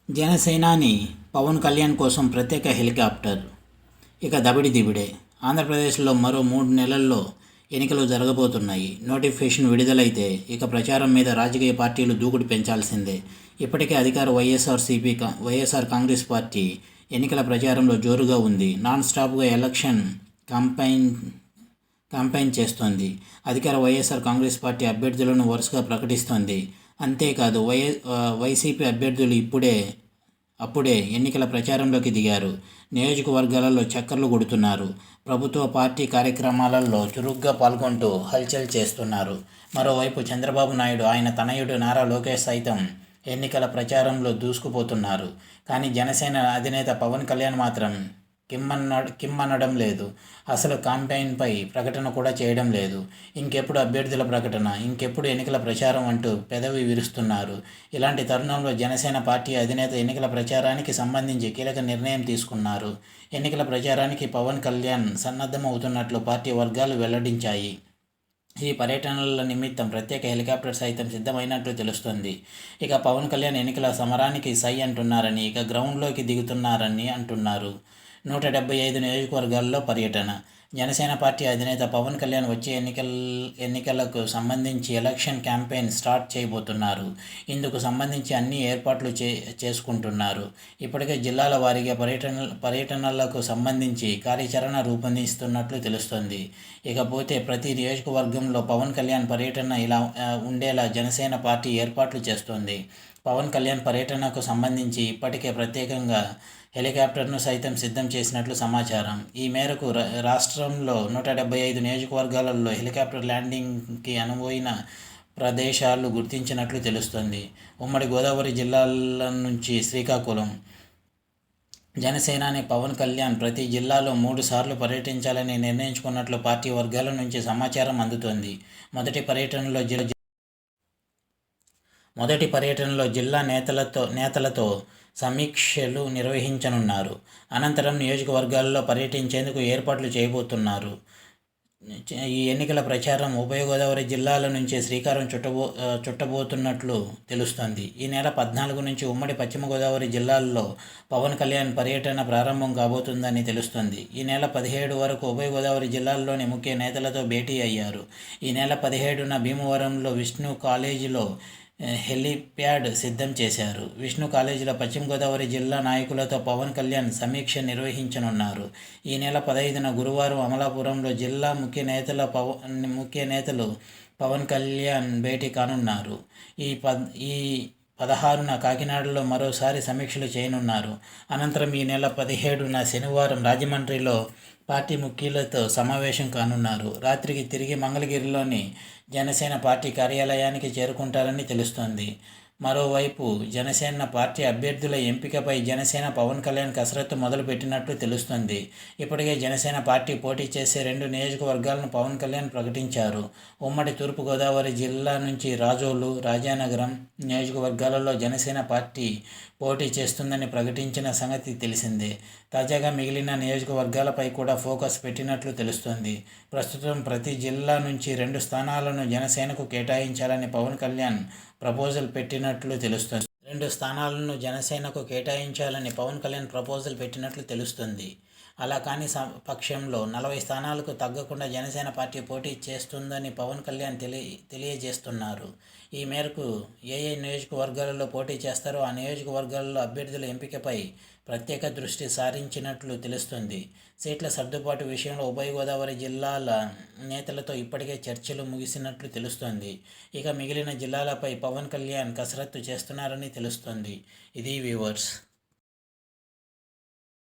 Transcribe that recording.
జనసేనాని పవన్ కళ్యాణ్ కోసం ప్రత్యేక హెలికాప్టర్. ఇక దబిడి దిబిడే. ఆంధ్రప్రదేశ్లో మరో 3 నెలల్లో ఎన్నికలు జరగబోతున్నాయి. నోటిఫికేషన్ విడుదలైతే ఇక ప్రచారం మీద రాజకీయ పార్టీలు దూకుడు పెంచాల్సిందే. ఇప్పటికే అధికార వైఎస్ఆర్ కాంగ్రెస్ పార్టీ ఎన్నికల ప్రచారంలో జోరుగా ఉంది. నాన్ స్టాప్గా ఎలక్షన్ క్యాంపెయిన్ చేస్తోంది. అధికార వైఎస్ఆర్ కాంగ్రెస్ పార్టీ అభ్యర్థులను వరుసగా ప్రకటిస్తోంది. అంతేకాదు వైసీపీ అభ్యర్థులు అప్పుడే ఎన్నికల ప్రచారంలోకి దిగారు. నియోజకవర్గాలలో చక్కర్లు కొడుతున్నారు. ప్రభుత్వ పార్టీ కార్యక్రమాలలో చురుగ్గా పాల్గొంటూ హల్చల్ చేస్తున్నారు. మరోవైపు చంద్రబాబు నాయుడు, ఆయన తనయుడు నారా లోకేష్ సైతం ఎన్నికల ప్రచారంలో దూసుకుపోతున్నారు. కానీ జనసేన అధినేత పవన్ కళ్యాణ్ మాత్రం కిమ్మనడం లేదు. అసలు క్యాంపెయిన్పై ప్రకటన కూడా చేయడం లేదు. ఇంకెప్పుడు అభ్యర్థుల ప్రకటన, ఇంకెప్పుడు ఎన్నికల ప్రచారం అంటూ పెదవి విరుస్తున్నారు. ఇలాంటి తరుణంలో జనసేన పార్టీ అధినేత ఎన్నికల ప్రచారానికి సంబంధించి కీలక నిర్ణయం తీసుకున్నారు. ఎన్నికల ప్రచారానికి పవన్ కళ్యాణ్ సన్నద్ధమవుతున్నట్లు పార్టీ వర్గాలు వెల్లడించాయి. ఈ పర్యటనల నిమిత్తం ప్రత్యేక హెలికాప్టర్ సైతం సిద్ధమైనట్లు తెలుస్తోంది. ఇక పవన్ కళ్యాణ్ ఎన్నికల సమరానికి సై అంటున్నారని, ఇక గ్రౌండ్లోకి దిగుతున్నారని అంటున్నారు. 175 నియోజకవర్గాల్లో పర్యటన. జనసేన పార్టీ అధినేత పవన్ కళ్యాణ్ వచ్చే ఎన్నికలకు సంబంధించి ఎలక్షన్ క్యాంపెయిన్ స్టార్ట్ చేయబోతున్నారు. ఇందుకు సంబంధించి అన్ని ఏర్పాట్లు చేసుకుంటున్నారు. ఇప్పటికే జిల్లాల వారీగా పర్యటనలకు సంబంధించి కార్యాచరణ రూపొందిస్తున్నట్లు తెలుస్తోంది. ఇకపోతే ప్రతి నియోజకవర్గంలో పవన్ కళ్యాణ్ పర్యటన ఇలా ఉండేలా జనసేన పార్టీ ఏర్పాట్లు చేస్తోంది. పవన్ కళ్యాణ్ పర్యటనకు సంబంధించి ఇప్పటికే ప్రత్యేకంగా హెలికాప్టర్ను సైతం సిద్ధం చేసినట్లు సమాచారం. ఈ మేరకు రాష్ట్రంలో 175 నియోజకవర్గాలలో హెలికాప్టర్ ల్యాండింగ్కి అనువైన ప్రదేశాలు గుర్తించినట్లు తెలుస్తోంది. ఉమ్మడి గోదావరి జిల్లాల నుంచి శ్రీకాకుళం. జనసేనాని పవన్ కళ్యాణ్ ప్రతి జిల్లాలో 3 సార్లు పర్యటించాలని నిర్ణయించుకున్నట్లు పార్టీ వర్గాల నుంచి సమాచారం అందుతోంది. మొదటి పర్యటనలో జిల్లా నేతలతో సమీక్షలు నిర్వహించనున్నారు. అనంతరం నియోజకవర్గాల్లో పర్యటించేందుకు ఏర్పాట్లు చేయబోతున్నారు. ఈ ఎన్నికల ప్రచారం ఉభయ గోదావరి జిల్లాల నుంచి శ్రీకారం చుట్టబోతున్నట్లు తెలుస్తోంది. ఈ నెల 14 నుంచి ఉమ్మడి పశ్చిమ గోదావరి జిల్లాల్లో పవన్ కళ్యాణ్ పర్యటన ప్రారంభం కాబోతుందని తెలుస్తోంది. ఈ నెల 17 వరకు ఉభయ గోదావరి జిల్లాల్లోని ముఖ్య నేతలతో భేటీ అయ్యారు. ఈ నెల 17న భీమవరంలో విష్ణు కాలేజీలో హెలీప్యాడ్ సిద్ధం చేశారు. విష్ణు కాలేజీలో పశ్చిమ గోదావరి జిల్లా నాయకులతో పవన్ కళ్యాణ్ సమీక్ష నిర్వహించనున్నారు. ఈ నెల 15న గురువారం అమలాపురంలో జిల్లా ముఖ్య నేతలు పవన్ కళ్యాణ్ భేటీ కానున్నారు. ఈ 16న కాకినాడలో మరోసారి సమీక్షలు చేయనున్నారు. అనంతరం ఈ నెల 17న శనివారం రాజమండ్రిలో పార్టీ ముఖ్యులతో సమావేశం కానున్నారు. రాత్రికి తిరిగి మంగళగిరిలోని జనసేన పార్టీ కార్యాలయానికి చేరుకుంటారని తెలుస్తోంది. మరోవైపు జనసేన పార్టీ అభ్యర్థుల ఎంపికపై జనసేన పవన్ కళ్యాణ్ కసరత్తు మొదలుపెట్టినట్లు తెలుస్తోంది. ఇప్పటికే జనసేన పార్టీ పోటీ చేసే 2 నియోజకవర్గాలను పవన్ కళ్యాణ్ ప్రకటించారు. ఉమ్మడి తూర్పుగోదావరి జిల్లా నుంచి రాజోలు, రాజానగరం నియోజకవర్గాలలో జనసేన పార్టీ పోటీ చేస్తుందని ప్రకటించిన సంగతి తెలిసిందే. తాజాగా మిగిలిన నియోజకవర్గాలపై కూడా ఫోకస్ పెట్టినట్లు తెలుస్తోంది. ప్రస్తుతం ప్రతి జిల్లా నుంచి 2 స్థానాలను జనసేనకు కేటాయించాలని పవన్ కళ్యాణ్ ప్రపోజల్ పెట్టినట్లు తెలుస్తుంది. 2 స్థానాలను జనసేనకు కేటాయించాలని పవన్ కళ్యాణ్ ప్రపోజల్ పెట్టినట్లు తెలుస్తుంది. అలా కాని పక్షంలో 40 స్థానాలకు తగ్గకుండా జనసేన పార్టీ పోటీ చేస్తుందని పవన్ కళ్యాణ్ తెలియజేస్తున్నారు. ఈ మేరకు ఏ నియోజకవర్గాలలో పోటీ చేస్తారో ఆ నియోజకవర్గాలలో అభ్యర్థుల ఎంపికపై ప్రత్యేక దృష్టి సారించినట్లు తెలుస్తుంది. సీట్ల సర్దుబాటు విషయంలో ఉభయ గోదావరి జిల్లాల నేతలతో ఇప్పటికే చర్చలు ముగిసినట్లు తెలుస్తోంది. ఇక మిగిలిన జిల్లాలపై పవన్ కళ్యాణ్ కసరత్తు చేస్తున్నారని తెలుస్తోంది. ఇది వ్యూవర్స్.